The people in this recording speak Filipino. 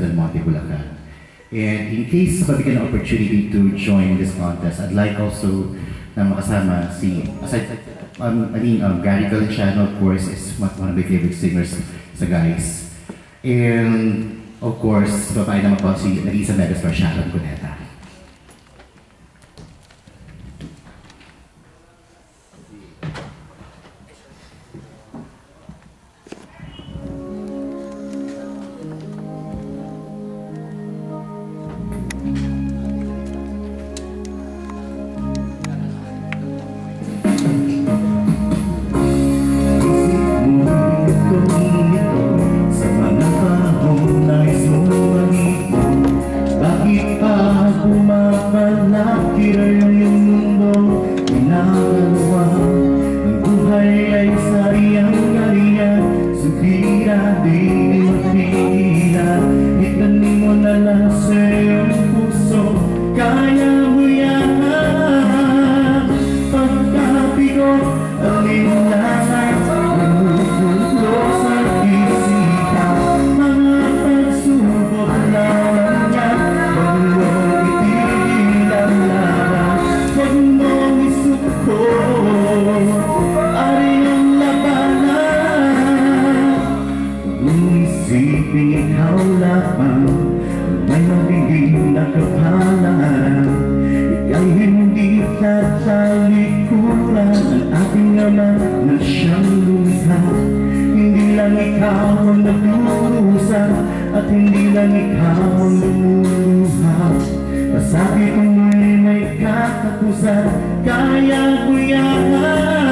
Del Monte, Bulacan. And in case mabigyan ng opportunity to join this contest, I'd like also na makasama si, Gary Valenciano, of course, is one of my favorite singers sa guys. And of course, babae naman po si Larissa Megas or Sharon Cuneta. At hindi lang ikaw ang lumuha. Masabi ko mo'y may katapusan, kaya ko yan.